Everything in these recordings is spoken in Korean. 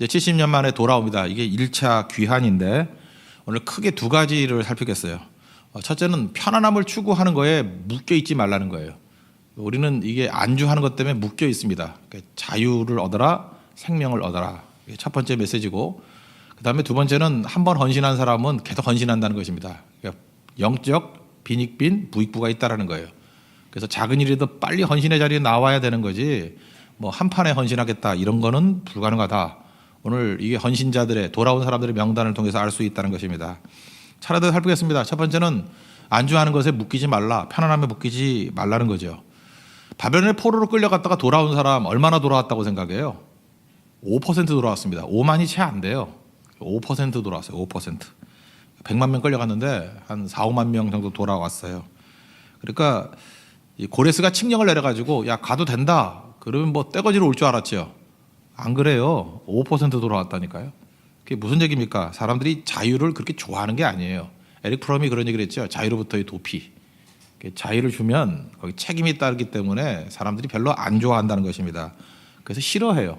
이제 70년 만에 돌아옵니다. 이게 1차 귀환인데 오늘 크게 두 가지를 살피겠어요. 첫째는 편안함을 추구하는 거에 묶여 있지 말라는 거예요. 우리는 이게 안주하는 것 때문에 묶여 있습니다. 자유를 얻어라, 생명을 얻어라. 이게 첫 번째 메시지고, 그다음에 두 번째는 한 번 헌신한 사람은 계속 헌신한다는 것입니다. 그러니까 영적 빈익빈 부익부가 있다라는 거예요. 그래서 작은 일이라도 빨리 헌신의 자리에 나와야 되는 거지, 뭐 한 판에 헌신하겠다 이런 거는 불가능하다. 오늘 이게 헌신자들의, 돌아온 사람들의 명단을 통해서 알 수 있다는 것입니다. 차례대로 살피겠습니다. 첫 번째는 안주하는 것에 묶이지 말라, 편안함에 묶이지 말라는 거죠. 바벨론의 포로로 끌려갔다가 돌아온 사람 얼마나 돌아왔다고 생각해요? 5% 돌아왔습니다. 5만이 채 안 돼요. 5% 돌아왔어요. 5%. 100만 명 끌려갔는데 한 4, 5만 명 정도 돌아왔어요. 그러니까 이 고레스가 칙령을 내려가지고 야 가도 된다. 그러면 뭐 떼거지로 올 줄 알았죠. 안 그래요. 5% 돌아왔다니까요. 그게 무슨 얘기입니까? 사람들이 자유를 그렇게 좋아하는 게 아니에요. 에릭 프롬이 그런 얘기를 했죠. 자유로부터의 도피. 자유를 주면 거기 책임이 따르기 때문에 사람들이 별로 안 좋아한다는 것입니다. 그래서 싫어해요.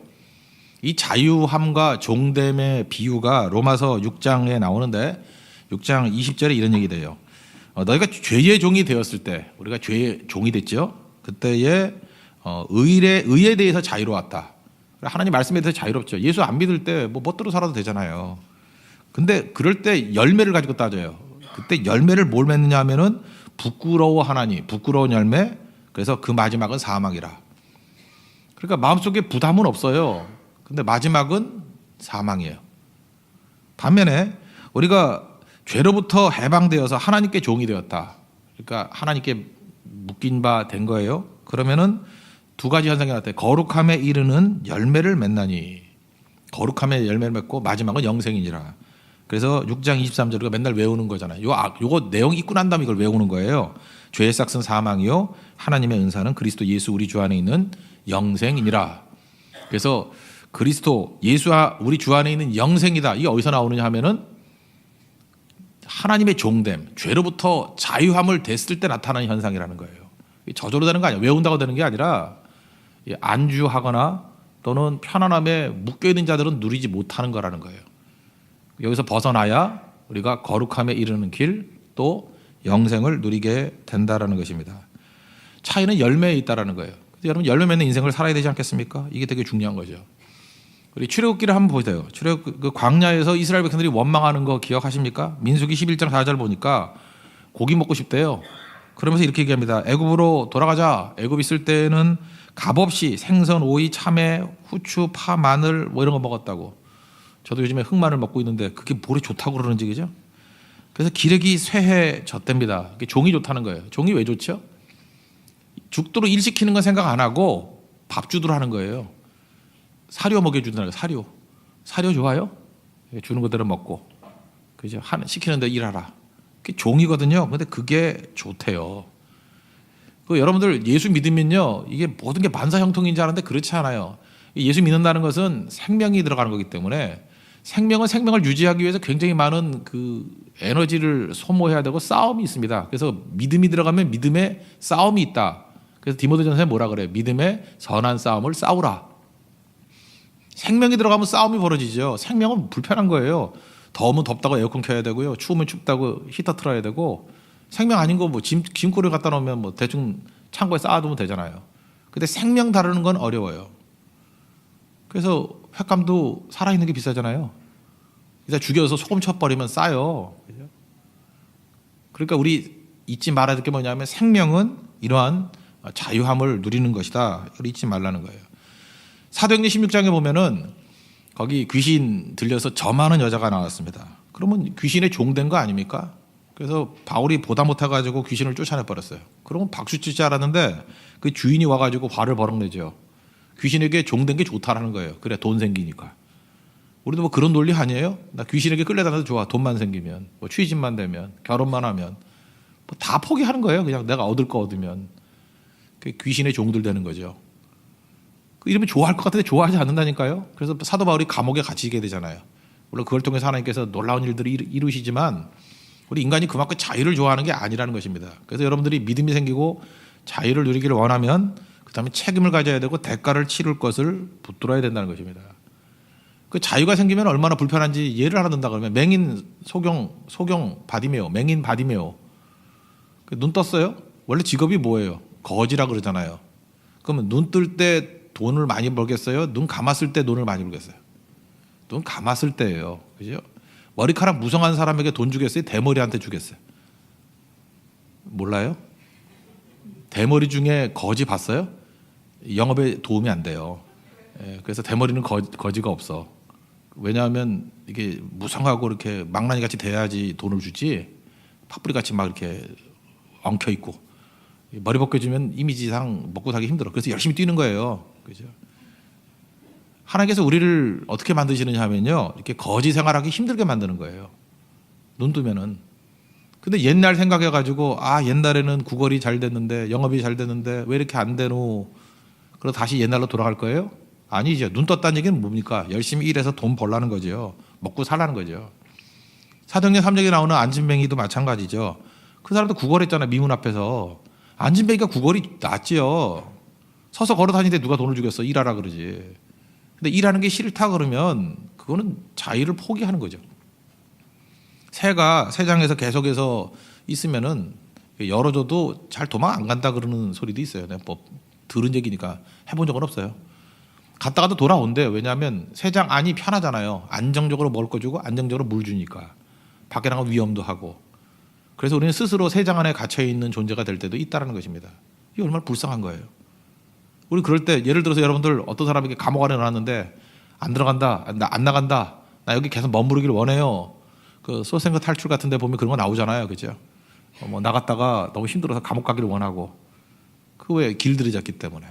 이 자유함과 종됨의 비유가 로마서 6장에 나오는데 6장 20절에 이런 얘기 돼요. 너희가 죄의 종이 되었을 때, 우리가 죄의 종이 됐죠. 그때에 의에 대해서 자유로웠다. 하나님 말씀에 대해서 자유롭죠. 예수 안 믿을 때 뭐 멋대로 살아도 되잖아요. 근데 그럴 때 열매를 가지고 따져요. 그때 열매를 뭘 맺느냐 하면은 부끄러워하나니, 부끄러운 열매. 그래서 그 마지막은 사망이라. 그러니까 마음속에 부담은 없어요. 근데 마지막은 사망이에요. 반면에 우리가 죄로부터 해방되어서 하나님께 종이 되었다. 그러니까 하나님께 묶인 바 된 거예요. 그러면은 두 가지 현상이 나타나요. 거룩함에 이르는 열매를 맺나니, 거룩함에 열매를 맺고 마지막은 영생이니라. 그래서 6장 23절 우리가 맨날 외우는 거잖아요. 요거 내용 읽고 난 다음에 이걸 외우는 거예요. 죄의 싹은 사망이요 하나님의 은사는 그리스도 예수 우리 주 안에 있는 영생이니라. 그래서 그리스도 예수 우리 주 안에 있는 영생이다. 이게 어디서 나오느냐 하면은 하나님의 종됨, 죄로부터 자유함을 됐을 때 나타나는 현상이라는 거예요. 저절로 되는 거 아니에요. 외운다고 되는 게 아니라 안주하거나 또는 편안함에 묶여있는 자들은 누리지 못하는 거라는 거예요. 여기서 벗어나야 우리가 거룩함에 이르는 길, 또 영생을 누리게 된다라는 것입니다. 차이는 열매에 있다라는 거예요. 여러분 열매 맺는 인생을 살아야 되지 않겠습니까? 이게 되게 중요한 거죠. 우리 출애굽기를 한번 보세요. 그 광야에서 이스라엘 백성들이 원망하는 거 기억하십니까? 민수기 11장 4절 보니까 고기 먹고 싶대요. 그러면서 이렇게 얘기합니다. 애굽으로 돌아가자. 애굽 있을 때는 값없이 생선, 오이, 참외, 후추, 파, 마늘 뭐 이런 거 먹었다고. 저도 요즘에 흑마늘 먹고 있는데 그게 볼에 좋다고 그러는 얘기죠. 그래서 기력이 쇠해졌답니다. 종이 좋다는 거예요. 종이 왜 좋죠? 죽도록 일 시키는 건 생각 안 하고 밥 주도록 하는 거예요. 사료 먹여준다는 거예요. 사료 좋아요? 주는 그대로 먹고, 그죠? 시키는 데 일하라. 그게 종이거든요. 근데 그게 좋대요. 여러분들 예수 믿으면요, 이게 모든 게 만사 형통인 줄 아는데 그렇지 않아요. 예수 믿는다는 것은 생명이 들어가는 거기 때문에 생명은 생명을 유지하기 위해서 굉장히 많은 그 에너지를 소모해야 되고 싸움이 있습니다. 그래서 믿음이 들어가면 믿음에 싸움이 있다. 그래서 디모데전서에 뭐라 그래요? 믿음의 선한 싸움을 싸우라. 생명이 들어가면 싸움이 벌어지죠. 생명은 불편한 거예요. 더우면 덥다고 에어컨 켜야 되고요. 추우면 춥다고 히터 틀어야 되고, 생명 아닌 거 뭐 짐고를 갖다 놓으면 뭐 대충 창고에 쌓아두면 되잖아요. 근데 생명 다루는 건 어려워요. 그래서 횟감도 살아있는 게 비싸잖아요. 일단 죽여서 소금 쳐버리면 싸요. 그죠? 그러니까 우리 잊지 말아야 될 게 뭐냐면 생명은 이러한 자유함을 누리는 것이다. 이걸 잊지 말라는 거예요. 사도행전 16장에 보면은 거기 귀신 들려서 점하는 여자가 나왔습니다. 그러면 귀신의 종된 거 아닙니까? 그래서 바울이 보다 못해가지고 귀신을 쫓아내버렸어요. 그러면 박수 칠 줄 알았는데 그 주인이 와가지고 화를 버럭내죠. 귀신에게 종된 게 좋다라는 거예요. 그래 돈 생기니까. 우리도 뭐 그런 논리 아니에요? 나 귀신에게 끌려다녀도 좋아. 돈만 생기면, 뭐 취직만 되면, 결혼만 하면 뭐 다 포기하는 거예요. 그냥 내가 얻을 거 얻으면. 그 귀신의 종들 되는 거죠. 이러면 좋아할 것 같은데 좋아하지 않는다니까요. 그래서 사도 바울이 감옥에 갇히게 되잖아요. 물론 그걸 통해서 하나님께서 놀라운 일들을 이루시지만 우리 인간이 그만큼 자유를 좋아하는 게 아니라는 것입니다. 그래서 여러분들이 믿음이 생기고 자유를 누리기를 원하면 그 다음에 책임을 가져야 되고 대가를 치를 것을 붙들어야 된다는 것입니다. 그 자유가 생기면 얼마나 불편한지 예를 하나 든다 그러면 맹인 소경 바디메오, 맹인 바디메오. 눈 떴어요? 원래 직업이 뭐예요? 거지라 그러잖아요. 그러면 눈 뜰 때 돈을 많이 벌겠어요? 눈 감았을 때 돈을 많이 벌겠어요? 눈 감았을 때예요. 그죠? 머리카락 무성한 사람에게 돈 주겠어요? 대머리한테 주겠어요? 몰라요? 대머리 중에 거지 봤어요? 영업에 도움이 안 돼요. 그래서 대머리는 거지가 없어. 왜냐하면 이게 무성하고 이렇게 망나니 같이 돼야지 돈을 주지. 파뿌리 같이 막 이렇게 엉켜 있고 머리 벗겨주면 이미지상 먹고 살기 힘들어. 그래서 열심히 뛰는 거예요. 그죠? 하나님께서 우리를 어떻게 만드시느냐 하면요, 이렇게 거지 생활하기 힘들게 만드는 거예요. 눈 뜨면은. 근데 옛날 생각해가지고 옛날에는 구걸이 잘 됐는데 영업이 잘 됐는데 왜 이렇게 안 되노? 그래서 다시 옛날로 돌아갈 거예요? 아니죠. 눈 떴다는 얘기는 뭡니까? 열심히 일해서 돈 벌라는 거죠. 먹고 살라는 거죠. 사도행전 3장에 나오는 안진뱅이도 마찬가지죠. 그 사람도 구걸했잖아요. 미문 앞에서. 안진뱅이가 구걸이 낫지요. 서서 걸어 다니는데 누가 돈을 주겠어. 일하라 그러지. 근데 일하는 게 싫다 그러면 그거는 자유를 포기하는 거죠. 새가 새장에서 계속해서 있으면은 열어줘도 잘 도망 안 간다 그러는 소리도 있어요. 내가 뭐 들은 얘기니까 해본 적은 없어요. 갔다가도 돌아온대요. 왜냐하면 새장 안이 편하잖아요. 안정적으로 먹을 거 주고 안정적으로 물 주니까. 밖에 나가면 위험도 하고. 그래서 우리는 스스로 새장 안에 갇혀 있는 존재가 될 때도 있다는 것입니다. 이게 얼마나 불쌍한 거예요. 우리 그럴 때 예를 들어서 여러분들 어떤 사람에게 감옥 안에 넣어놨는데 안 들어간다, 안 나간다, 나 여기 계속 머무르길 원해요. 그 소생거 탈출 같은 데 보면 그런 거 나오잖아요. 그죠? 뭐 나갔다가 너무 힘들어서 감옥 가기를 원하고. 그 왜 길들이 졌기 때문에.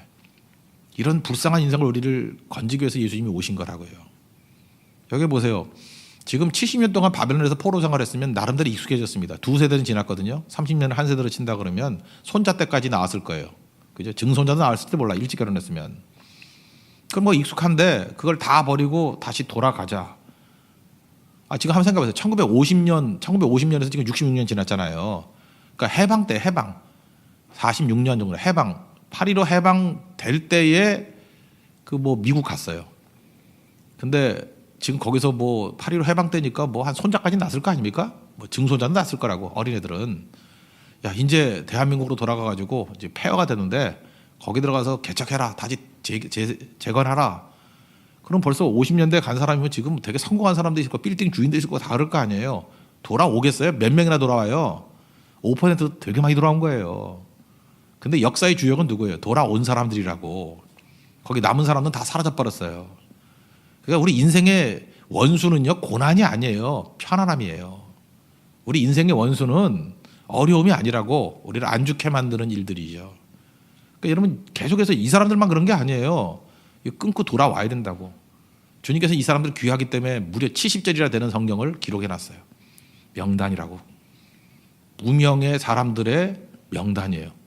이런 불쌍한 인생을 우리를 건지기 위해서 예수님이 오신 거라고요. 여기 보세요. 지금 70년 동안 바벨론에서 포로 생활했으면 나름대로 익숙해졌습니다. 두 세대는 지났거든요. 30년을 한 세대로 친다 그러면 손자 때까지 나왔을 거예요. 그죠? 증손자도 나왔을 때 몰라. 일찍 결혼했으면. 그럼 뭐 익숙한데 그걸 다 버리고 다시 돌아가자. 지금 한번 생각해보세요. 1950년에서 지금 66년 지났잖아요. 그러니까 해방 때 해방. 46년 정도 해방. 8.15 해방 될 때에 그 뭐 미국 갔어요. 근데 지금 거기서 뭐 8.15 해방 때니까 뭐 한 손자까지 났을 거 아닙니까? 뭐 증손자는 났을 거라고. 어린애들은. 야, 이제 대한민국으로 돌아가가지고 이제 폐허가 되는데 거기 들어가서 개척해라. 다시 재건하라. 그럼 벌써 50년대 간 사람이면 지금 되게 성공한 사람도 있을 거고 빌딩 주인도 있을 거고 다 그럴 거 아니에요. 돌아오겠어요? 몇 명이나 돌아와요? 5% 되게 많이 돌아온 거예요. 근데 역사의 주역은 누구예요? 돌아온 사람들이라고. 거기 남은 사람들은 다 사라져 버렸어요. 그러니까 우리 인생의 원수는요, 고난이 아니에요. 편안함이에요. 우리 인생의 원수는 어려움이 아니라고 우리를 안 좋게 만드는 일들이죠. 그러니까 여러분 계속해서 이 사람들만 그런 게 아니에요. 끊고 돌아와야 된다고. 주님께서 이 사람들 귀하기 때문에 무려 70절이나 되는 성경을 기록해 놨어요. 명단이라고. 무명의 사람들의 명단이에요.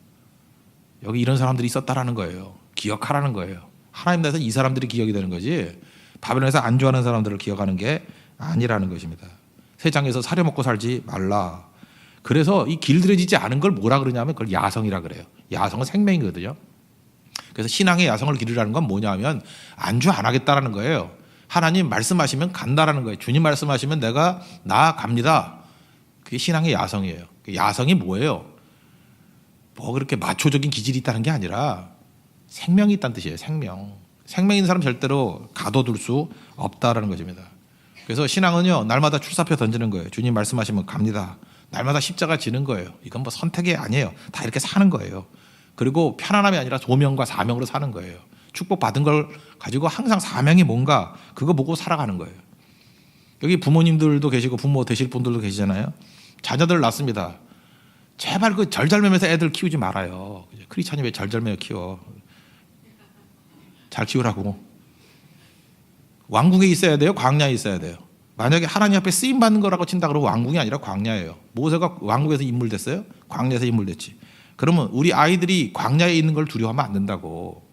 여기 이런 사람들이 있었다라는 거예요. 기억하라는 거예요. 하나님 나라에서 이 사람들이 기억이 되는 거지 바벨론에서 안 좋아하는 사람들을 기억하는 게 아니라는 것입니다. 세상에서 사려먹고 살지 말라. 그래서 이 길들여지지 않은 걸 뭐라 그러냐면 그걸 야성이라 그래요. 야성은 생명이거든요. 그래서 신앙의 야성을 기르라는 건 뭐냐 하면 안주 안 하겠다라는 거예요. 하나님 말씀하시면 간다라는 거예요. 주님 말씀하시면 내가 나아갑니다. 그게 신앙의 야성이에요. 야성이 뭐예요? 뭐 그렇게 마초적인 기질이 있다는 게 아니라 생명이 있다는 뜻이에요. 생명 있는 사람 절대로 가둬둘 수 없다라는 것입니다. 그래서 신앙은요, 날마다 출사표 던지는 거예요. 주님 말씀하시면 갑니다. 날마다 십자가 지는 거예요. 이건 뭐 선택이 아니에요. 다 이렇게 사는 거예요. 그리고 편안함이 아니라 소명과 사명으로 사는 거예요. 축복받은 걸 가지고 항상 사명이 뭔가 그거 보고 살아가는 거예요. 여기 부모님들도 계시고 부모 되실 분들도 계시잖아요. 자녀들 낳습니다. 제발 그 절절매면서 애들 키우지 말아요. 크리스찬이 왜 절절매며 키워? 잘 키우라고. 왕궁에 있어야 돼요? 광야에 있어야 돼요? 만약에 하나님 앞에 쓰임 받는 거라고 친다 그러면 왕궁이 아니라 광야예요. 모세가 왕궁에서 인물됐어요? 광야에서 인물됐지. 그러면 우리 아이들이 광야에 있는 걸 두려워하면 안 된다고.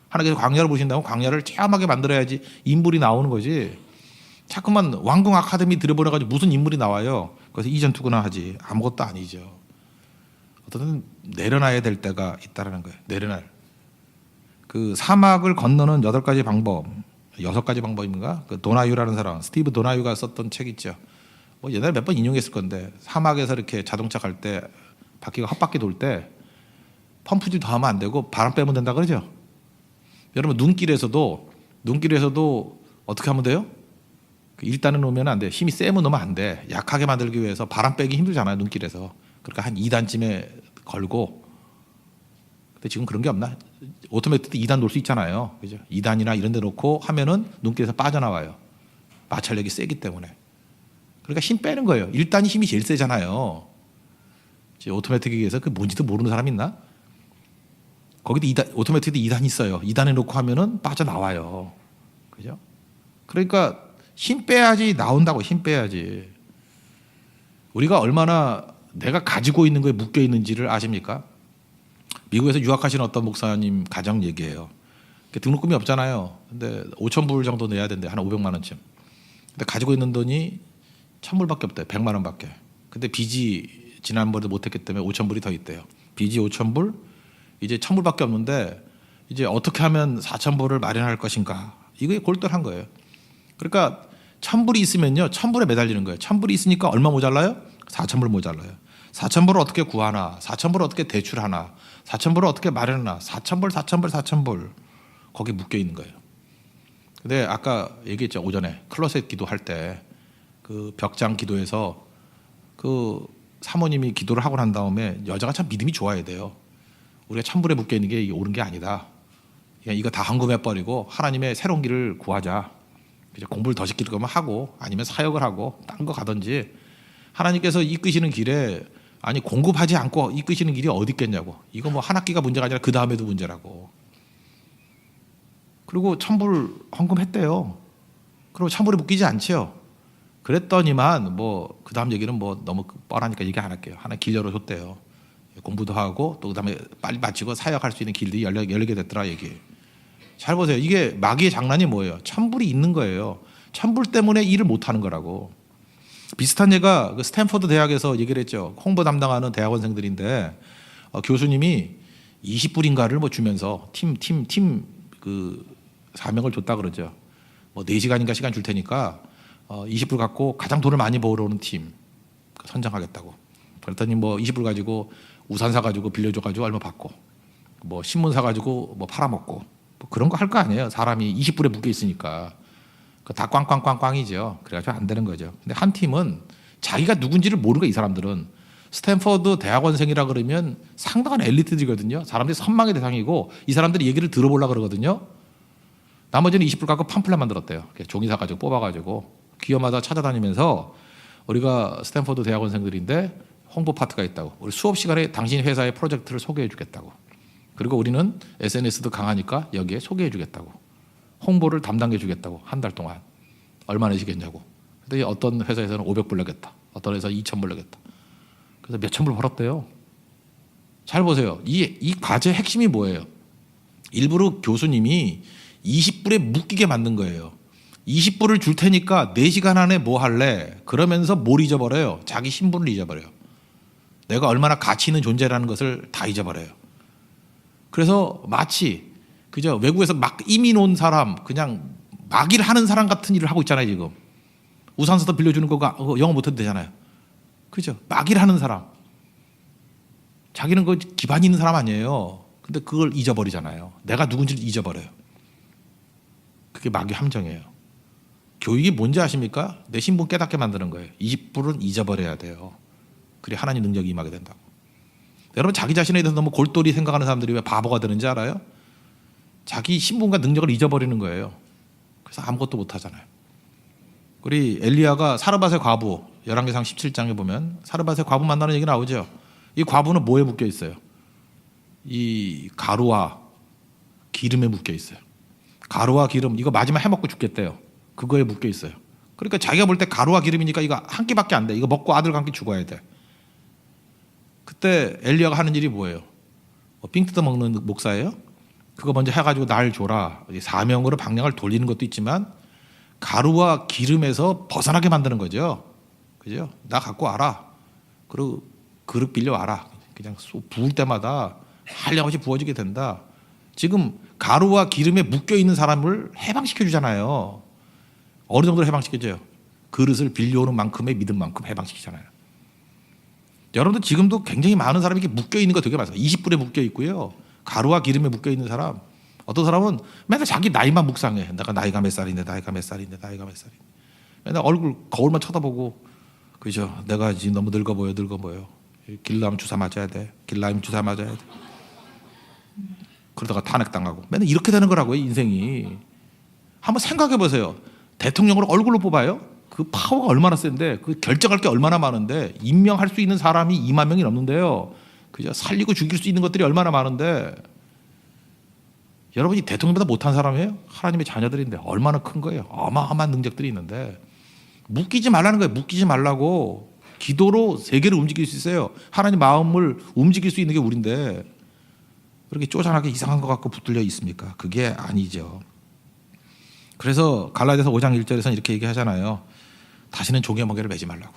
하나님께서 광야를 보신다면 광야를 체험하게 만들어야지 인물이 나오는 거지. 자꾸만 왕궁 아카데미 들여보내가지고 무슨 인물이 나와요. 그래서 이전투구나 하지. 아무것도 아니죠. 어떤 내려놔야 될 때가 있다라는 거예요. 내려날. 그 사막을 건너는 8가지 방법. 6가지 방법인가? 그 도나유라는 사람, 스티브 도나유가 썼던 책 있죠. 뭐 옛날에 몇 번 인용했을 건데 사막에서 이렇게 자동차 갈 때 바퀴가 헛바퀴 돌 때 펌프질 더 하면 안 되고 바람 빼면 된다 그러죠. 여러분 눈길에서도 어떻게 하면 돼요? 1단에 놓으면 안 돼. 힘이 세면 놓으면 안 돼. 약하게 만들기 위해서 바람 빼기 힘들잖아요. 눈길에서. 그러니까 한 2단쯤에 걸고. 근데 지금 그런 게 없나? 오토매틱도 2단 놓을 수 있잖아요. 그죠? 2단이나 이런 데 놓고 하면은 눈길에서 빠져나와요. 마찰력이 세기 때문에. 그러니까 힘 빼는 거예요. 1단이 힘이 제일 세잖아요. 오토매틱에 의해서 그 뭔지도 모르는 사람 있나? 거기도 2단, 오토매틱도 2단 있어요. 2단에 놓고 하면은 빠져나와요. 그죠? 그러니까 힘 빼야지 나온다고. 힘 빼야지. 우리가 얼마나 내가 가지고 있는 거에 묶여 있는지를 아십니까? 미국에서 유학하시는 어떤 목사님 가정 얘기예요. 등록금이 없잖아요. 근데 5,000불 정도 내야 된대. 한 500만 원쯤. 근데 가지고 있는 돈이 1,000불밖에 없대. 100만 원밖에. 근데 빚이 지난번에도 못했기 때문에 5,000불이 더 있대요. 빚이 5,000불, 이제 1,000불밖에 없는데 이제 어떻게 하면 4,000불을 마련할 것인가. 이게 골똘한 거예요. 그러니까 1,000불이 있으면요, 1,000불에 매달리는 거예요. 1,000불이 있으니까 얼마 모자라요? 4,000불 모자라요. 4,000불을 어떻게 구하나? 4,000불을 어떻게 대출하나? 4,000불을 어떻게 마련하나? 4,000불 거기에 묶여 있는 거예요. 근데 아까 얘기했죠. 오전에 클로셋 기도할 때 그 벽장 기도에서 그 사모님이 기도를 하고 난 다음에 여자가 참 믿음이 좋아야 돼요. 우리가 1,000불에 묶여 있는 게 이게 옳은 게 아니다. 그냥 이거 다 헌금해 버리고 하나님의 새로운 길을 구하자. 이제 공부를 더 시킬 거면 하고 아니면 사역을 하고 딴 거 가든지. 하나님께서 이끄시는 길에 아니 공급하지 않고 이끄시는 길이 어디 있겠냐고. 이거 뭐 한 학기가 문제가 아니라 그 다음에도 문제라고. 그리고 1,000불 헌금했대요. 그리고 1,000불에 묶이지 않지요. 그랬더니만 뭐 그 다음 얘기는 뭐 너무 뻔하니까 얘기 안 할게요. 하나 길 열어줬대요. 공부도 하고 또 그다음에 빨리 마치고 사역할 수 있는 길들이 열리게 됐더라 얘기. 잘 보세요. 이게 마귀의 장난이 뭐예요? 1,000불이 있는 거예요. 1,000불 때문에 일을 못 하는 거라고. 비슷한 예가 그 스탠퍼드 대학에서 얘기를 했죠. 홍보 담당하는 대학원생들인데 교수님이 20불인가를 뭐 주면서 팀 그 사명을 줬다 그러죠. 뭐 4시간인가 시간 줄 테니까 20불 갖고 가장 돈을 많이 벌어오는 팀 선정하겠다고. 그랬더니 뭐 20불 가지고 우산 사가지고 빌려줘가지고 얼마 받고 뭐 신문 사가지고 뭐 팔아먹고 뭐 그런 거 할 거 아니에요. 사람이 20불에 묶여 있으니까. 다 꽝꽝꽝꽝이죠. 그래가지고 안 되는 거죠. 근데 한 팀은 자기가 누군지를 모르는 거야. 이 사람들은. 스탠퍼드 대학원생이라 그러면 상당한 엘리트들이거든요. 사람들이 선망의 대상이고 이 사람들이 얘기를 들어보려고 그러거든요. 나머지는 20불 갖고 팜플렛 만들었대요. 종이 사가지고 뽑아가지고 기업마다 찾아다니면서 우리가 스탠퍼드 대학원생들인데 홍보 파트가 있다고. 우리 수업 시간에 당신 회사의 프로젝트를 소개해 주겠다고. 그리고 우리는 SNS도 강하니까 여기에 소개해 주겠다고. 홍보를 담당해 주겠다고. 한 달 동안. 얼마 내시겠냐고. 근데 어떤 회사에서는 500불 내겠다. 어떤 회사는 2,000불 내겠다. 그래서 몇천 불 벌었대요. 잘 보세요. 이 과제의 핵심이 뭐예요? 일부러 교수님이 20불에 묶이게 만든 거예요. 20불을 줄 테니까 4시간 안에 뭐 할래? 그러면서 뭘 잊어버려요? 자기 신분을 잊어버려요. 내가 얼마나 가치 있는 존재라는 것을 다 잊어버려요. 그래서 마치 그죠? 외국에서 막 이민 온 사람, 그냥 막 일하는 사람 같은 일을 하고 있잖아요, 지금. 우산서도 빌려주는 거가 영어 못해도 되잖아요. 그죠? 막 일하는 사람. 자기는 그 기반이 있는 사람 아니에요. 근데 그걸 잊어버리잖아요. 내가 누군지를 잊어버려요. 그게 마귀 함정이에요. 교육이 뭔지 아십니까? 내 신분 깨닫게 만드는 거예요. 20불은 잊어버려야 돼요. 그래 하나님 능력이 임하게 된다고. 여러분 자기 자신에 대해서 너무 골똘히 생각하는 사람들이 왜 바보가 되는지 알아요? 자기 신분과 능력을 잊어버리는 거예요. 그래서 아무것도 못하잖아요. 우리 엘리야가 사르밧의 과부 열왕기상 17장에 보면 사르밧의 과부 만나는 얘기 나오죠. 이 과부는 뭐에 묶여 있어요? 이 가루와 기름에 묶여 있어요. 가루와 기름 이거 마지막 해먹고 죽겠대요. 그거에 묶여 있어요. 그러니까 자기가 볼 때 가루와 기름이니까 이거 한 끼밖에 안 돼. 이거 먹고 아들과 함께 죽어야 돼. 그때 엘리야가 하는 일이 뭐예요? 삥 뜯어 먹는 목사예요? 그거 먼저 해가지고 날 줘라. 사명으로 방향을 돌리는 것도 있지만 가루와 기름에서 벗어나게 만드는 거죠. 그죠? 나 갖고 와라. 그리고 그릇 빌려 와라. 그냥 부을 때마다 한량없이 부어지게 된다. 지금 가루와 기름에 묶여 있는 사람을 해방시켜 주잖아요. 어느 정도로 해방시켜줘요? 그릇을 빌려오는 만큼의 믿음 만큼 해방시키잖아요. 여러분들 지금도 굉장히 많은 사람이 이렇게 묶여 있는 거 되게 많아요. 20불에 묶여 있고요. 가루와 기름에 묶여 있는 사람. 어떤 사람은 맨날 자기 나이만 묵상해. 내가 나이가 몇 살인데, 나이가 몇 살인데, 나이가 몇 살인데. 맨날 얼굴 거울만 쳐다보고, 그죠? 내가 지금 너무 늙어 보여, 늙어 보여. 길라면 주사 맞아야 돼. 길라면 주사 맞아야 돼. 그러다가 탄핵당하고. 맨날 이렇게 되는 거라고요, 인생이. 한번 생각해 보세요. 대통령을 얼굴로 뽑아요? 그 파워가 얼마나 센데, 그 결정할 게 얼마나 많은데, 임명할 수 있는 사람이 2만 명이 넘는데요. 그죠? 살리고 죽일 수 있는 것들이 얼마나 많은데, 여러분이 대통령보다 못한 사람이에요? 하나님의 자녀들인데 얼마나 큰 거예요? 어마어마한 능력들이 있는데 묶이지 말라는 거예요. 묶이지 말라고. 기도로 세계를 움직일 수 있어요. 하나님 마음을 움직일 수 있는 게 우리인데 그렇게 쪼잔하게 이상한 것 같고 붙들려 있습니까? 그게 아니죠. 그래서 갈라디아서 5장 1절에서는 이렇게 얘기하잖아요. 다시는 종의 멍에를 매지 말라고.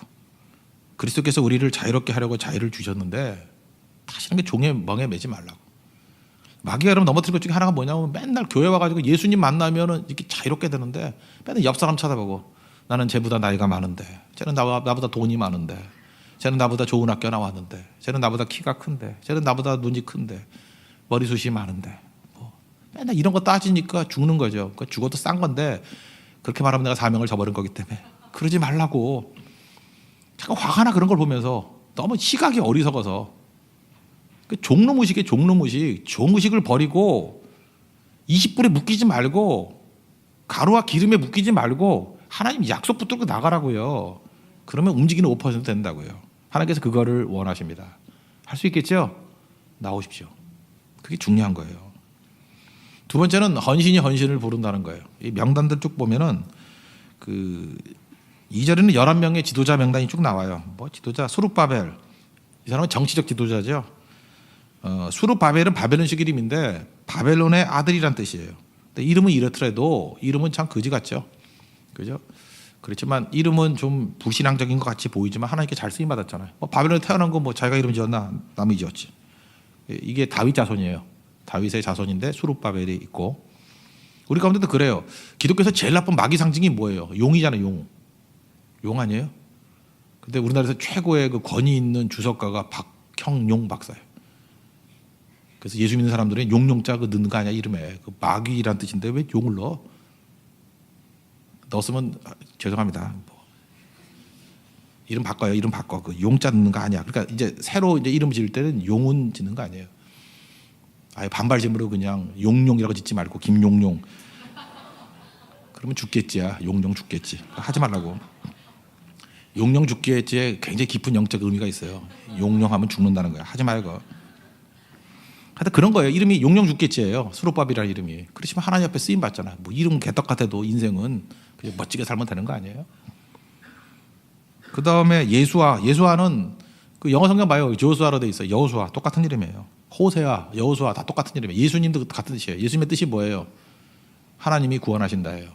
그리스도께서 우리를 자유롭게 하려고 자유를 주셨는데 다시는 종의 멍에 매지 말라고. 마귀가 여러분 넘어뜨린 것 중에 하나가 뭐냐면 맨날 교회 와가지고 예수님 만나면은 이렇게 자유롭게 되는데 맨날 옆 사람 쳐다보고 나는 쟤보다 나이가 많은데 쟤는 나보다 돈이 많은데 쟤는 나보다 좋은 학교 나왔는데 쟤는 나보다 키가 큰데 쟤는 나보다 눈이 큰데 머리숱이 많은데 뭐 맨날 이런 거 따지니까 죽는 거죠. 그러니까 죽어도 싼 건데 그렇게 말하면 내가 사명을 저버린 거기 때문에 그러지 말라고. 자꾸 화가 나 그런 걸 보면서 너무 시각이 어리석어서 그 종로무식이에요. 종로무식. 종무식을 버리고 20불에 묶이지 말고 가루와 기름에 묶이지 말고 하나님 약속 붙들고 나가라고요. 그러면 움직이는 5% 된다고요. 하나님께서 그거를 원하십니다. 할 수 있겠죠? 나오십시오. 그게 중요한 거예요. 두 번째는 헌신이 헌신을 부른다는 거예요. 이 명단들 쭉 보면은 그 2절에는 11명의 지도자 명단이 쭉 나와요. 뭐 지도자 수룹바벨. 이 사람은 정치적 지도자죠. 수룹바벨은 바벨론식 이름인데 바벨론의 아들이란 뜻이에요. 근데 이름은 이렇더라도 이름은 참 거지 같죠. 그죠? 그렇지만 이름은 좀 불신앙적인 것 같이 보이지만 하나님께 잘 쓰임 받았잖아요. 뭐 바벨론에 태어난 거 뭐 자기가 이름 지었나? 남이 지었지. 이게 다윗 자손이에요. 다윗의 자손인데 수룹바벨이 있고 우리 가운데도 그래요. 기독교에서 제일 나쁜 마귀 상징이 뭐예요? 용이잖아요. 용. 용 아니에요? 근데 우리나라에서 최고의 그 권위 있는 주석가가 박형용 박사예요. 그래서 예수 믿는 사람들은 용용자 그 넣는 거 아니야 이름에 그 마귀란 뜻인데 왜 용을 넣어? 넣었으면 죄송합니다. 뭐. 이름 바꿔요. 이름 바꿔. 그 용자 넣는 거 아니야. 그러니까 이제 새로 이제 이름 지을 때는 용은 짓는 거 아니에요. 아예 반발심으로 그냥 용용이라고 짓지 말고 김용용. 그러면 죽겠지야. 용용 죽겠지. 하지 말라고. 용용 죽겠지에 굉장히 깊은 영적 의미가 있어요. 용용하면 죽는다는 거야. 하지 말고. 하여튼 그런 거예요. 이름이 용용 죽겠지예요. 수룹바벨이라는 이름이. 그렇지만 하나님 앞에 쓰임 받잖아. 뭐 이름 개떡 같아도 인생은 그냥 멋지게 살면 되는 거 아니에요? 그 다음에 예수아. 예수아는 그 영어 성경 봐요. 조수아로 돼 있어요. 여호수아 똑같은 이름이에요. 호세아, 여호수아 다 똑같은 이름이에요. 예수님도 같은 뜻이에요. 예수님의 뜻이 뭐예요? 하나님이 구원하신다예요.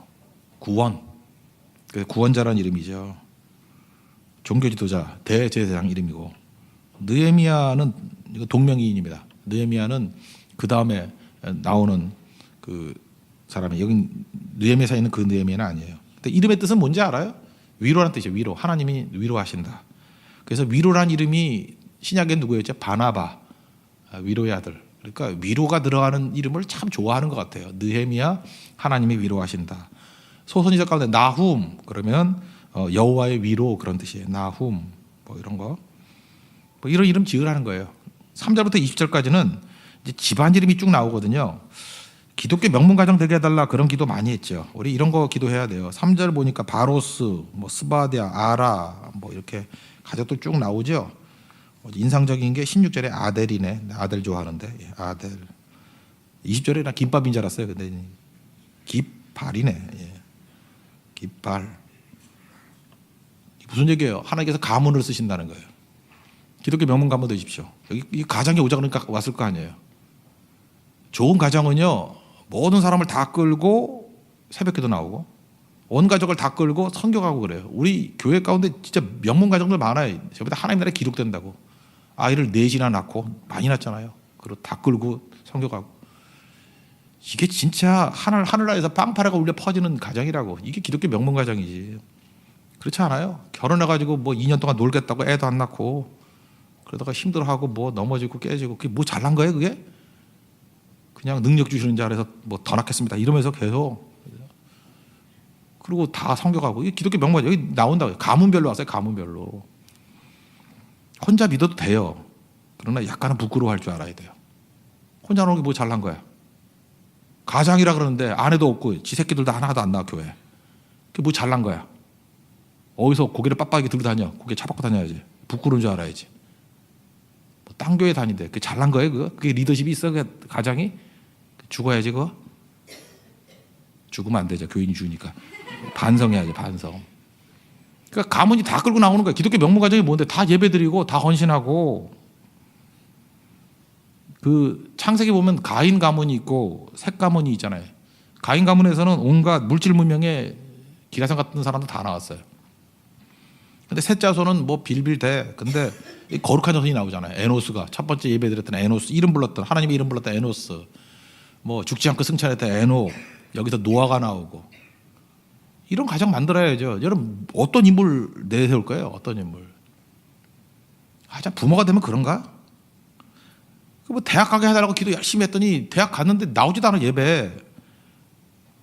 구원. 그래서 구원자라는 이름이죠. 종교 지도자, 대제사장 이름이고 느헤미야는 동명이인입니다. 느헤미야는 그 다음에 나오는 그 사람이 여기 느헤미야에 있는 그 느헤미야는 아니에요. 근데 이름의 뜻은 뭔지 알아요? 위로라는 뜻이에요. 위로. 하나님이 위로하신다. 그래서 위로란 이름이 신약에 누구였죠? 바나바. 위로의 아들. 그러니까 위로가 들어가는 이름을 참 좋아하는 것 같아요. 느헤미야 하나님이 위로하신다. 소선지자 가운데 나훔 그러면 여호와의 위로 그런 뜻이에요. 나훔 뭐 이런 거. 뭐 이런 이름 지으라는 거예요. 3절부터 20절까지는 이제 집안 이름이 쭉 나오거든요. 기독교 명문 가정 되게 해달라 그런 기도 많이 했죠. 우리 이런 거 기도해야 돼요. 3절 보니까 바로스, 뭐 스바디아, 아라 뭐 이렇게 가족들 쭉 나오죠. 인상적인 게 16절에 아델이네. 아델 좋아하는데 아델. 20절에 나 김밥인 줄 알았어요. 근데 깃발이네. 예. 깃발. 무슨 얘기예요? 하나님께서 가문을 쓰신다는 거예요. 기독교 명문 가문 되십시오. 여기 이 가정에 오자 그러니까 왔을 거 아니에요. 좋은 가정은요 모든 사람을 다 끌고 새벽기도 나오고 온 가족을 다 끌고 선교가고 그래요. 우리 교회 가운데 진짜 명문 가정들 많아요. 저보다 하나님 나라에 기록된다고. 아이를 넷이나 낳고 많이 낳잖아요. 그리고 다 끌고 선교가고. 이게 진짜 하늘나라에서 빵파라가 울려 퍼지는 가정이라고. 이게 기독교 명문 가정이지. 그렇지 않아요? 결혼해가지고 뭐 2년 동안 놀겠다고 애도 안 낳고 그러다가 힘들어하고 뭐 넘어지고 깨지고 그게 뭐 잘난 거예요 그게? 그냥 능력 주시는 자 안에서 뭐 더 낳겠습니다 이러면서 계속. 그리고 다 성격하고. 이게 기독교 명문 여기 나온다고요. 가문별로 왔어요. 가문별로. 혼자 믿어도 돼요. 그러나 약간은 부끄러워할 줄 알아야 돼요. 혼자 노는 게 뭐 잘난 거야. 가장이라 그러는데 아내도 없고 지 새끼들도 하나도 안 나와 교회. 그게 뭐 잘난 거야. 어디서 고개를 빡빡하게 들고 다녀. 고개 차박고 다녀야지. 부끄러운 줄 알아야지. 뭐 딴 교회 다닌대. 그게 잘난 거예요 그거? 그게 리더십이 있어 그 가장이? 죽어야지 그거? 죽으면 안 되죠. 교인이 죽으니까. 반성해야지 반성. 그러니까 가문이 다 끌고 나오는 거야. 기독교 명문 가정이 뭔데 다 예배드리고 다 헌신하고. 그 창세기 보면 가인 가문이 있고 셋 가문이 있잖아요. 가인 가문에서는 온갖 물질 문명의 기라성 같은 사람들 다 나왔어요. 근데 셋 자손은 뭐 빌빌대. 근데 거룩한 자손이 나오잖아요. 에노스가 첫 번째 예배드렸던 에노스, 이름 불렀던 하나님의 이름 불렀던 에노스, 뭐 죽지 않고 승천했던 에녹, 여기서 노아가 나오고. 이런 가정 만들어야죠. 여러분 어떤 인물 내세울 거예요? 어떤 인물? 참 부모가 되면 그런가? 뭐 대학 가게 해달라고 기도 열심히 했더니 대학 갔는데 나오지도 않아 예배.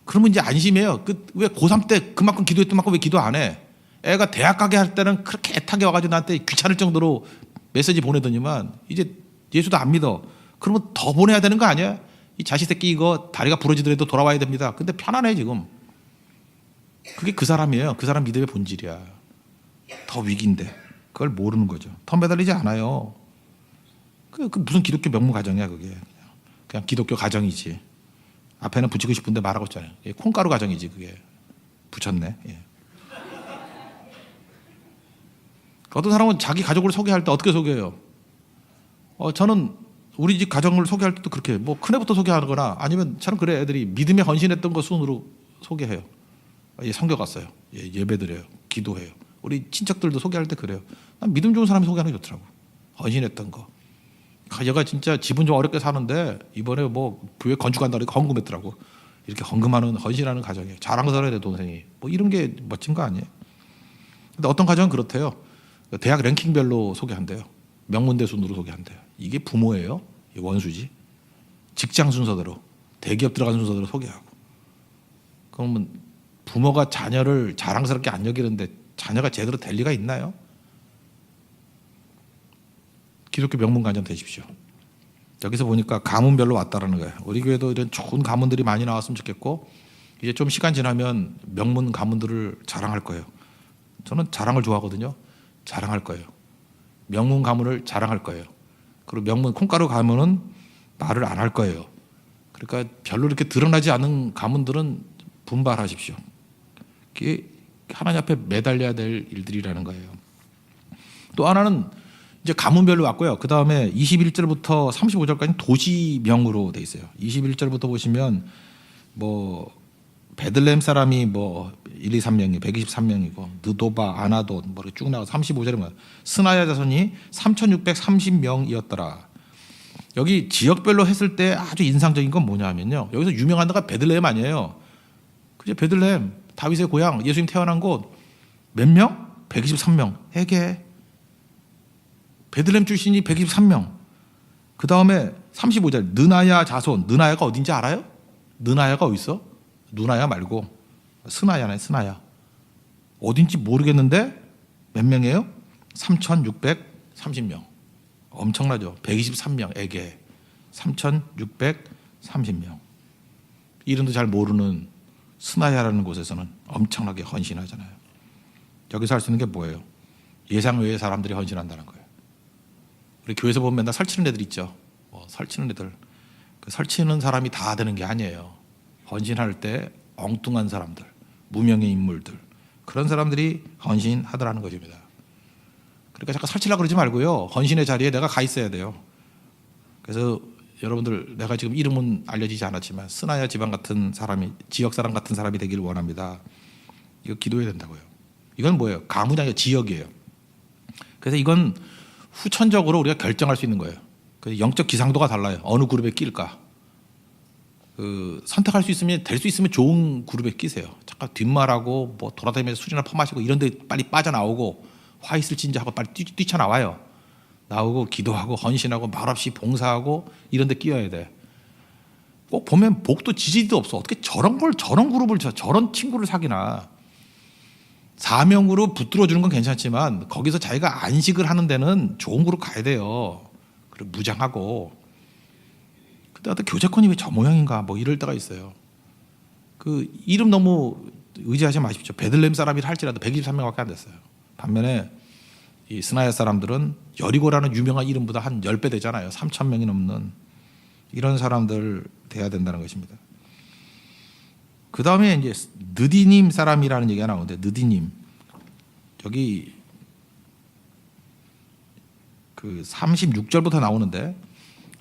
그러면 이제 안심해요. 왜 고3 때 그만큼 기도했던 만큼 왜 기도 안 해? 애가 대학 가게 할 때는 그렇게 애타게 와가지고 나한테 귀찮을 정도로 메시지 보내더니만 이제 예수도 안 믿어. 그러면 더 보내야 되는 거 아니야? 이 자식 새끼 이거 다리가 부러지더라도 돌아와야 됩니다. 근데 편안해 지금. 그게 그 사람이에요. 그 사람 믿음의 본질이야. 더 위기인데 그걸 모르는 거죠. 더 매달리지 않아요. 그 무슨 기독교 명문 가정이야 그게. 그냥 기독교 가정이지. 앞에는 붙이고 싶은데 말하고 있잖아요. 콩가루 가정이지 그게. 붙였네. 예. 어떤 사람은 자기 가족을 소개할 때 어떻게 소개해요? 저는 우리 집 가정을 소개할 때도 그렇게 뭐 큰애부터 소개하거나 아니면 저는 그래 애들이 믿음에 헌신했던 것 순으로 소개해요. 성교 갔어요. 예배드려요. 기도해요. 우리 친척들도 소개할 때 그래요. 난 믿음 좋은 사람이 소개하는 게 좋더라고. 헌신했던 거. 얘가 진짜 집은 좀 어렵게 사는데 이번에 뭐 교회 건축한다고 헌금했더라고. 이렇게 헌금하는 헌신하는 가정이에요. 자랑스러워야 돼 동생이. 뭐 이런 게 멋진 거 아니에요? 근데 어떤 가정은 그렇대요. 대학 랭킹별로 소개한대요. 명문대 순으로 소개한대요. 이게 부모예요? 원수지. 직장 순서대로 대기업 들어간 순서대로 소개하고. 그러면 부모가 자녀를 자랑스럽게 안 여기는데 자녀가 제대로 될 리가 있나요? 기독교 명문 가정 되십시오. 여기서 보니까 가문별로 왔다라는 거예요. 우리 교회도 이런 좋은 가문들이 많이 나왔으면 좋겠고 이제 좀 시간 지나면 명문 가문들을 자랑할 거예요. 저는 자랑을 좋아하거든요. 자랑할 거예요. 명문 가문을 자랑할 거예요. 그리고 명문 콩가루 가문은 말을 안 할 거예요. 그러니까 별로 이렇게 드러나지 않은 가문들은 분발하십시오. 이게 하나님 앞에 매달려야 될 일들이라는 거예요. 또 하나는 이제 가문별로 왔고요. 그 다음에 21절부터 35절까지 도시명으로 돼 있어요. 21절부터 보시면 뭐 베들레헴 사람이 뭐 1, 2, 3명이 123명이고 느도바, 아나돈 뭐 이렇게 쭉 나와서 35절에 뭐 스나야 자손이 3,630명이었더라. 여기 지역별로 했을 때 아주 인상적인 건 뭐냐면요. 여기서 유명한 데가 베들레헴 아니에요. 그죠? 베들레헴 다윗의 고향 예수님 태어난 곳 몇 명? 123명. 해계. 베들레헴 출신이 123명. 그 다음에 35절 느나야 자손. 느나야가 어딘지 알아요? 느나야가 어디 있어? 누나야 말고 스나야네. 스나야 어딘지 모르겠는데 몇 명이에요? 3,630명. 엄청나죠. 123명에게 3,630명. 이름도 잘 모르는 스나야라는 곳에서는 엄청나게 헌신하잖아요. 여기서 할 수 있는 게 뭐예요? 예상 외의 사람들이 헌신한다는 거예요. 우리 교회에서 보면 맨날 설치는 애들 있죠. 설치는 애들. 그 설치는 사람이 다 되는 게 아니에요. 헌신할 때 엉뚱한 사람들, 무명의 인물들, 그런 사람들이 헌신하더라는 것입니다. 그러니까 잠깐 설치려고 그러지 말고요. 헌신의 자리에 내가 가 있어야 돼요. 그래서 여러분들 내가 지금 이름은 알려지지 않았지만 스나야 집안 같은 사람이, 지역 사람 같은 사람이 되기를 원합니다. 이거 기도해야 된다고요. 이건 뭐예요? 가문이 아니라 지역이에요. 그래서 이건 후천적으로 우리가 결정할 수 있는 거예요. 그래서 영적 기상도가 달라요. 어느 그룹에 낄까. 선택할 수 있으면 될 수 있으면 좋은 그룹에 끼세요. 잠깐 뒷말하고 뭐 돌아다니면서 술이나 퍼마시고 이런데 빨리 빠져나오고 화 있을 진지 하고 빨리 뛰쳐나와요. 나오고 기도하고 헌신하고 말없이 봉사하고 이런데 끼어야 돼. 꼭 보면 복도 지지도 없어. 어떻게 저런 그룹을 저런 친구를 사귀나. 사명으로 붙들어 주는 건 괜찮지만 거기서 자기가 안식을 하는 데는 좋은 그룹 가야 돼요. 그리고 무장하고. 근데 어떤 교제권이 왜 저 모양인가 뭐 이럴 때가 있어요. 그 이름 너무 의지하지 마십시오. 베들레헴 사람이라 할지라도 123명밖에 안 됐어요. 반면에 이 스나야 사람들은 여리고라는 유명한 이름보다 한 10배 되잖아요. 3,000명이 넘는 이런 사람들 돼야 된다는 것입니다. 그 다음에 이제 느디님 사람이라는 얘기가 나오는데 느디님 여기 그 36절부터 나오는데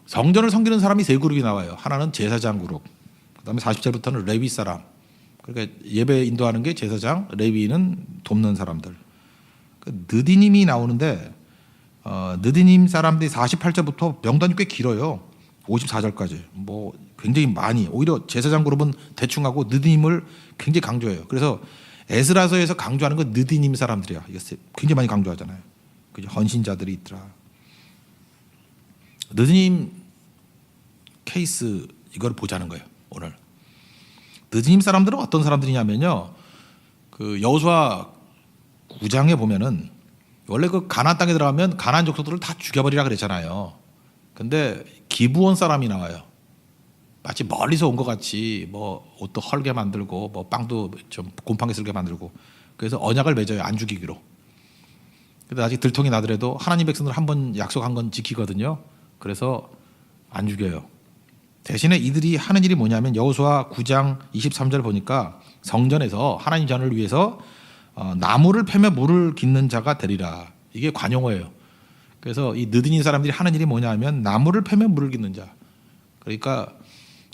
성전을 섬기는 사람이 세 그룹이 나와요. 하나는 제사장 그룹, 그 다음에 40절부터는 레위 사람. 그러니까 예배 인도하는 게 제사장, 레위는 돕는 사람들. 느디님이 나오는데 느디님 사람들이 48절부터 명단이 꽤 길어요. 54절까지 뭐 굉장히 많이. 오히려 제사장 그룹은 대충 하고 느디님을 굉장히 강조해요. 그래서 에스라서에서 강조하는 건 느디님 사람들이야. 이게 굉장히 많이 강조하잖아요. 그죠? 헌신자들이 있더라. 느디님 케이스 이걸 보자는 거예요. 오늘 느디님 사람들은 어떤 사람들이냐면요. 그 여호수아 9장에 보면은 원래 그 가나안 땅에 들어가면 가나안 족속들을 다 죽여버리라 그랬잖아요. 근데 기브온 사람이 나와요. 마치 멀리서 온 것 같이 뭐 옷도 헐게 만들고 뭐 빵도 좀 곰팡이 슬게 만들고 그래서 언약을 맺어요. 안 죽이기로. 근데 아직 들통이 나더라도 하나님 백성들 한 번 약속한 건 지키거든요. 그래서 안 죽여요. 대신에 이들이 하는 일이 뭐냐면 여호수아 9장 23절 보니까 성전에서 하나님 전을 위해서 나무를 패며 물을 깃는 자가 되리라. 이게 관용어예요. 그래서 이 느디님 사람들이 하는 일이 뭐냐면 나무를 패며 물을 깃는 자. 그러니까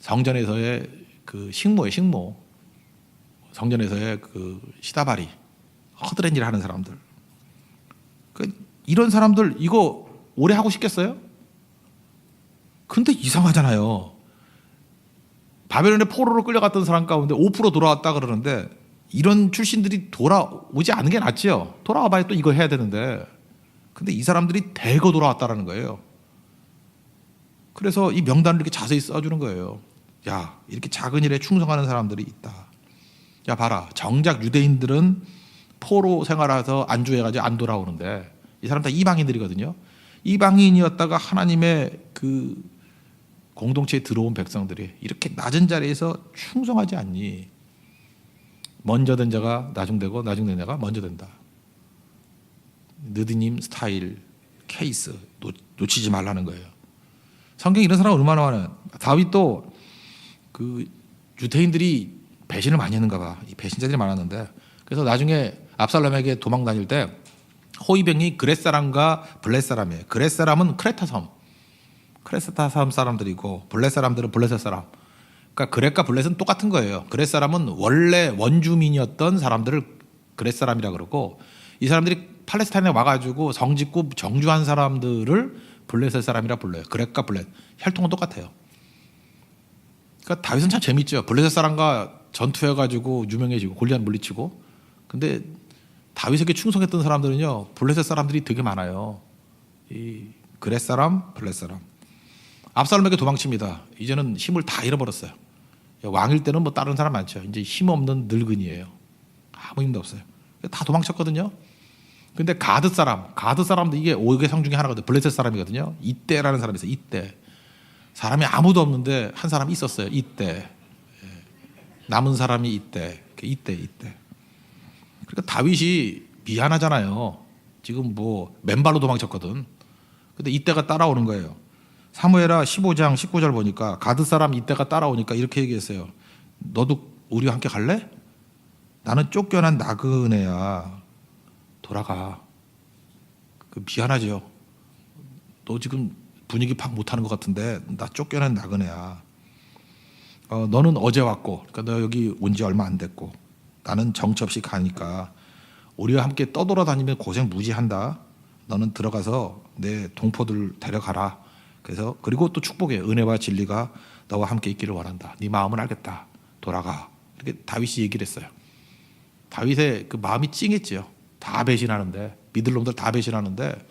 성전에서의 그 식모예요, 식모. 성전에서의 그 시다바리, 허드렛 일을 하는 사람들. 이런 사람들 이거 오래 하고 싶겠어요? 근데 이상하잖아요. 바벨론의 포로로 끌려갔던 사람 가운데 5% 돌아왔다 그러는데 이런 출신들이 돌아오지 않은 게 낫지요. 돌아와봐야 또 이거 해야 되는데. 근데 이 사람들이 대거 돌아왔다라는 거예요. 그래서 이 명단을 이렇게 자세히 써주는 거예요. 야, 이렇게 작은 일에 충성하는 사람들이 있다. 야, 봐라. 정작 유대인들은 포로 생활해서 안주해가지고 안 돌아오는데 이 사람 다 이방인들이거든요. 이방인이었다가 하나님의 그 공동체에 들어온 백성들이 이렇게 낮은 자리에서 충성하지 않니? 먼저 된 자가 나중되고 나중된 자가 먼저 된다. 느디님 스타일 케이스 놓치지 말라는 거예요. 성경에 이런 사람 얼마나 많아요. 다윗도 그 유대인들이 배신을 많이 했는가 봐. 이 배신자들이 많았는데 그래서 나중에 압살롬에게 도망 다닐 때 호위병이 그렛 사람과 블렛 사람이에요. 그렛 사람은 크레타 섬 사람들이고 블렛 사람들은 블레셋 사람. 그러니까 그렛과 블렛은 똑같은 거예요. 그렛 사람은 원래 원주민이었던 사람들을 그렛 사람이라 그러고 이 사람들이 팔레스타인에 와가지고 성 짓고 정주한 사람들을 블레셋 사람이라 불러요. 그렛과 블렛 혈통은 똑같아요. 그러니까 다윗은 참 재밌죠. 블레셋 사람과 전투해가지고 유명해지고 골리앗 물리치고. 근데 다윗에게 충성했던 사람들은요 블레셋 사람들이 되게 많아요. 이 그렛 사람, 블렛 사람. 압살롬에게 도망칩니다. 이제는 힘을 다 잃어버렸어요. 왕일 때는 뭐 다른 사람 많죠. 이제 힘 없는 늙은이에요. 아무 힘도 없어요. 다 도망쳤거든요. 근데 가드 사람도 이게 5개 성 중에 하나거든요. 블레셋 사람이거든요. 이때라는 사람이 있어요. 이때. 사람이 아무도 없는데 한 사람이 있었어요. 이때. 남은 사람이 이때. 그러니까 다윗이 미안하잖아요. 지금 뭐 맨발로 도망쳤거든. 근데 이때가 따라오는 거예요. 사무엘하 15장 19절 보니까 가드 사람 이때가 따라오니까 이렇게 얘기했어요. 너도 우리와 함께 갈래? 나는 쫓겨난 나그네야. 돌아가. 미안하죠. 너 지금 분위기 파악 못하는 것 같은데 나 쫓겨난 나그네야. 너는 어제 왔고, 그러니까 너 여기 온 지 얼마 안 됐고, 나는 정처 없이 가니까 우리와 함께 떠돌아다니면 고생 무지한다. 너는 들어가서 내 동포들 데려가라. 그래서 그리고 또 축복해. 은혜와 진리가 너와 함께 있기를 원한다. 네 마음은 알겠다. 돌아가. 이렇게 다윗이 얘기를 했어요. 다윗의 그 마음이 찡했지요. 다 배신하는데, 믿을 놈들 다 배신하는데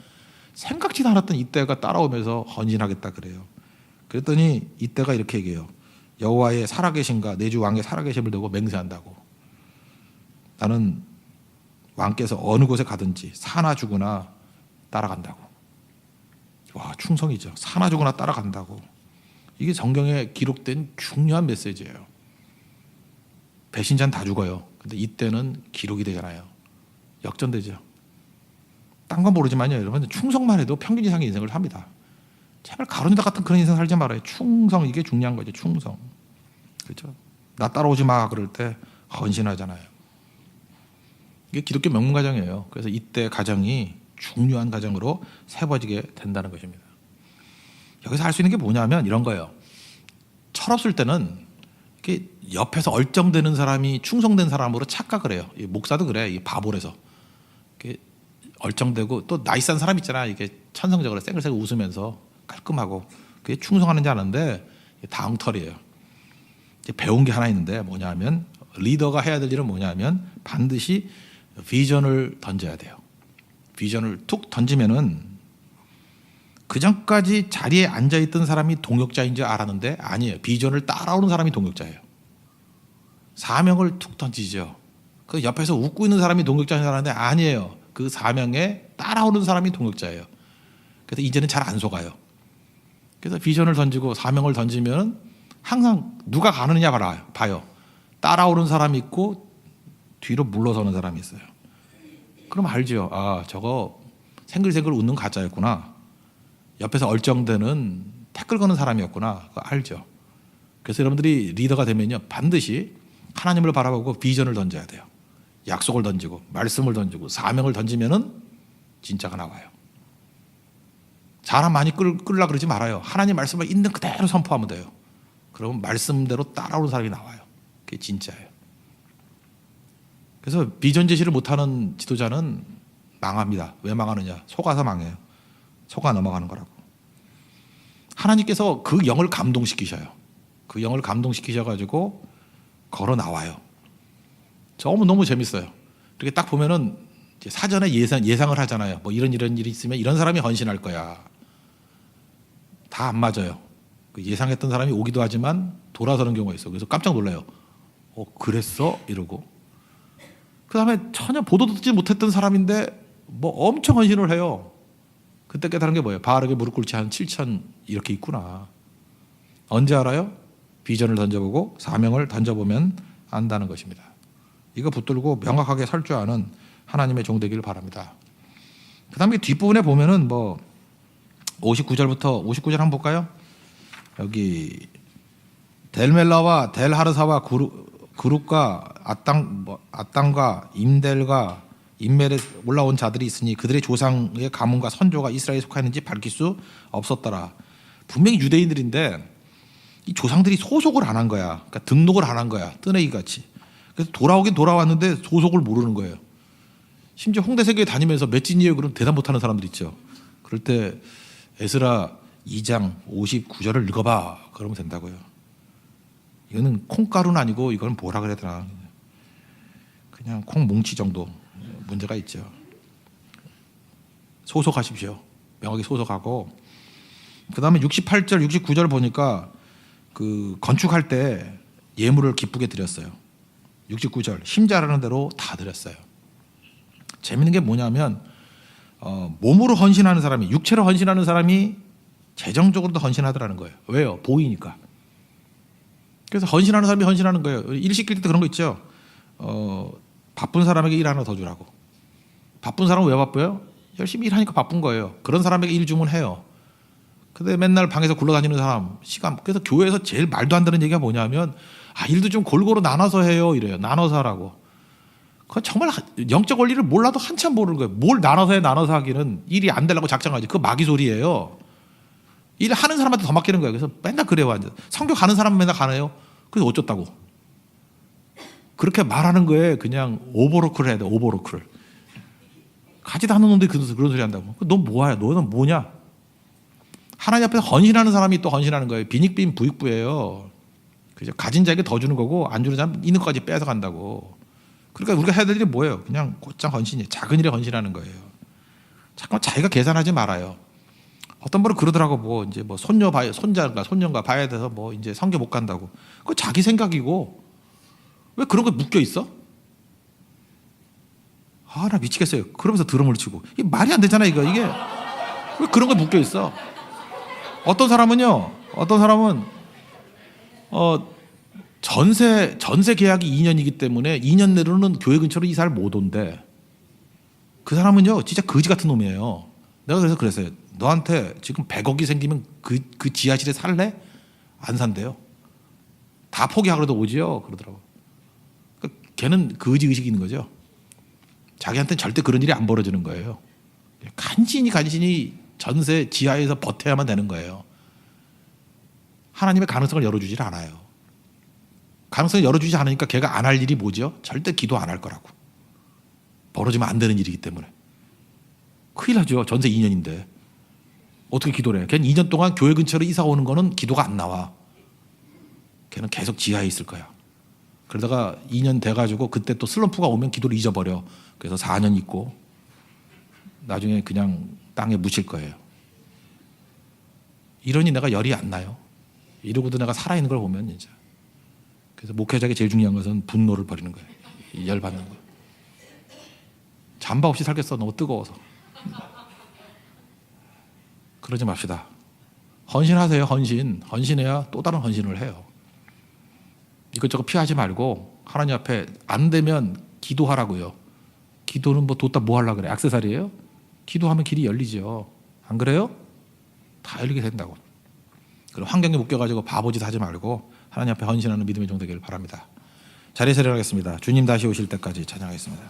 생각지도 않았던 이때가 따라오면서 헌신하겠다 그래요. 그랬더니 이때가 이렇게 얘기해요. 여호와의 살아계신가 내 주 왕의 살아계심을 두고 맹세한다고. 나는 왕께서 어느 곳에 가든지 사나 죽으나 따라간다고. 와, 충성이죠. 사나 죽으나 따라간다고. 이게 성경에 기록된 중요한 메시지예요. 배신자는 다 죽어요. 근데 이때는 기록이 되잖아요. 역전되죠. 딴 건 모르지만요, 여러분 충성만 해도 평균 이상의 인생을 삽니다. 제발 가론유다 같은 그런 인생 살지 말아요. 충성, 이게 중요한 거죠. 충성. 그렇죠? 나 따라오지 마 그럴 때 헌신하잖아요. 이게 기독교 명문 가정이에요. 그래서 이때 가정이 중요한 가정으로 세워지게 된다는 것입니다. 여기서 할 수 있는 게 뭐냐면 이런 거예요. 철없을 때는 이렇게 옆에서 얼쩡대는 사람이 충성된 사람으로 착각을 해요. 목사도 그래. 이 바보라서 이렇게 얼쩡대고 또 나이스한 사람 있잖아. 이게 천성적으로 쌩글쌩글 웃으면서 깔끔하고 그게 충성하는지 아는데 다 엉터리예요. 이제 배운 게 하나 있는데 뭐냐면 리더가 해야 될 일은 뭐냐면 반드시 비전을 던져야 돼요. 비전을 툭 던지면은 그 전까지 자리에 앉아있던 사람이 동역자인 줄 알았는데 아니에요. 비전을 따라오는 사람이 동역자예요. 사명을 툭 던지죠. 그 옆에서 웃고 있는 사람이 동역자인 줄 알았는데 아니에요. 그 사명에 따라오는 사람이 동역자예요. 그래서 이제는 잘 안 속아요. 그래서 비전을 던지고 사명을 던지면 항상 누가 가느냐 봐요. 따라오는 사람이 있고 뒤로 물러서는 사람이 있어요. 그럼 알죠. 아, 저거 생글생글 웃는 가짜였구나. 옆에서 얼쩡대는 태클 거는 사람이었구나. 그거 알죠. 그래서 여러분들이 리더가 되면요 반드시 하나님을 바라보고 비전을 던져야 돼요. 약속을 던지고 말씀을 던지고 사명을 던지면은 진짜가 나와요. 사람 많이 끌라 그러지 말아요. 하나님 말씀을 있는 그대로 선포하면 돼요. 그러면 말씀대로 따라오는 사람이 나와요. 그게 진짜예요. 그래서 비전 제시를 못하는 지도자는 망합니다. 왜 망하느냐? 속아서 망해요. 속아 넘어가는 거라고. 하나님께서 그 영을 감동시키셔요. 그 영을 감동시키셔가지고 걸어 나와요. 너무 재밌어요. 이렇게 딱 보면은 이제 사전에 예상을 하잖아요. 뭐 이런 일이 있으면 이런 사람이 헌신할 거야. 다 안 맞아요. 그 예상했던 사람이 오기도 하지만 돌아서는 경우가 있어. 그래서 깜짝 놀라요. 그랬어? 이러고. 그 다음에 전혀 보도도 듣지 못했던 사람인데 뭐 엄청 헌신을 해요. 그때 깨달은 게 뭐예요? 바알에게 무릎 꿇지 한 7천 이렇게 있구나. 언제 알아요? 비전을 던져보고 사명을 던져보면 안다는 것입니다. 이거 붙들고 명확하게 설 줄 아는 하나님의 종 되기를 바랍니다. 그 다음에 뒷부분에 보면은 뭐 59절부터 59절 한번 볼까요? 여기 델멜라와 델하르사와 그룹과 아땅과 임델과 인멜에 올라온 자들이 있으니 그들의 조상의 가문과 선조가 이스라엘에 속하였는지 밝힐 수 없었더라. 분명히 유대인들인데 이 조상들이 소속을 안 한 거야. 그러니까 등록을 안 한 거야. 뜨내기 같이. 그래서 돌아오긴 돌아왔는데 소속을 모르는 거예요. 심지어 홍대 세계에 다니면서 맷진이에요. 그럼 대답 못하는 사람들 있죠. 그럴 때 에스라 2장 59절을 읽어봐. 그러면 된다고요. 이거는 콩가루는 아니고 이건 뭐라 그래야 되나. 그냥 콩뭉치 정도 문제가 있죠. 소속하십시오. 명확히 소속하고. 그 다음에 68절 69절 보니까 그 건축할 때 예물을 기쁘게 드렸어요. 69절 심자라는 대로 다 드렸어요. 재밌는 게 뭐냐면 몸으로 헌신하는 사람이 육체로 헌신하는 사람이 재정적으로도 헌신하더라는 거예요. 왜요? 보이니까. 그래서 헌신하는 사람이 헌신하는 거예요. 일 시킬 때 그런 거 있죠. 바쁜 사람에게 일 하나 더 주라고. 바쁜 사람은 왜 바빠요? 열심히 일하니까 바쁜 거예요. 그런 사람에게 일 주문해요. 근데 맨날 방에서 굴러다니는 사람 시간. 그래서 교회에서 제일 말도 안 되는 얘기가 뭐냐면 일도 좀 골고루 나눠서 해요. 이래요. 나눠서 하라고. 그건 정말 영적 원리를 몰라도 한참 모르는 거예요. 뭘 나눠서 하기는 일이 안 되려고 작정하지. 그거 마귀 소리예요. 일 하는 사람한테 더 맡기는 거예요. 그래서 맨날 그래요. 완전. 성교 가는 사람은 맨날 가네요. 그래서 어쩌다고. 그렇게 말하는 거에 그냥 오버로크를 해야 돼. 오버로크를. 가지도 않는 놈들이 그런 소리 한다고. 너 뭐야? 너는 뭐냐? 하나님 앞에 헌신하는 사람이 또 헌신하는 거예요. 빈익빈 부익부예요. 그죠? 가진 자에게 더 주는 거고 안 주는 사람 있는 것까지 뺏어 간다고. 그러니까 우리가 해야 될 일이 뭐예요? 그냥 곧장 헌신이에요. 작은 일에 헌신하는 거예요. 잠깐 자기가 계산하지 말아요. 어떤 분은 그러더라고. 뭐 이제 뭐 손자가 손녀가 봐야 돼서 뭐 이제 성교 못 간다고. 그거 자기 생각이고 왜 그런 거 묶여 있어? 아, 나 미치겠어요. 그러면서 드럼을 치고 이게 말이 안 되잖아 이거. 이게 왜 그런 거 묶여 있어? 어떤 사람은 전세 계약이 2년이기 때문에 2년 내로는 교회 근처로 이사를 못 온대. 그 사람은요 진짜 거지 같은 놈이에요. 내가 그래서 그랬어요. 너한테 지금 100억이 생기면 그 지하실에 살래? 안 산대요. 다 포기하고도 오지요. 그러더라고. 그러니까 걔는 거지 의식이 있는 거죠. 자기한테는 절대 그런 일이 안 벌어지는 거예요. 간신히 전세 지하에서 버텨야만 되는 거예요. 하나님의 가능성을 열어주질 않아요. 가능성을 열어주지 않으니까 걔가 안 할 일이 뭐죠? 절대 기도 안 할 거라고. 벌어지면 안 되는 일이기 때문에. 큰일 나죠. 전세 2년인데. 어떻게 기도를 해? 걔는 2년 동안 교회 근처로 이사 오는 거는 기도가 안 나와. 걔는 계속 지하에 있을 거야. 그러다가 2년 돼가지고 그때 또 슬럼프가 오면 기도를 잊어버려. 그래서 4년 있고 나중에 그냥 땅에 묻힐 거예요. 이러니 내가 열이 안 나요. 이러고도 내가 살아있는 걸 보면 진짜. 그래서 목회자에게 제일 중요한 것은 분노를 버리는 거예요. 열 받는 거예요. 잠바 없이 살겠어. 너무 뜨거워서. 그러지 맙시다. 헌신하세요. 헌신해야 또 다른 헌신을 해요. 이것저것 피하지 말고 하나님 앞에 안 되면 기도하라고요. 기도는 뭐 뒀다 뭐 하려고 그래? 액세서리예요? 기도하면 길이 열리죠. 안 그래요? 다 열리게 된다고. 그럼 환경에 묶여가지고 바보짓 하지 말고 하나님 앞에 헌신하는 믿음의 종 되기를 바랍니다. 자리에서 일어나겠습니다. 주님 다시 오실 때까지 찬양하겠습니다.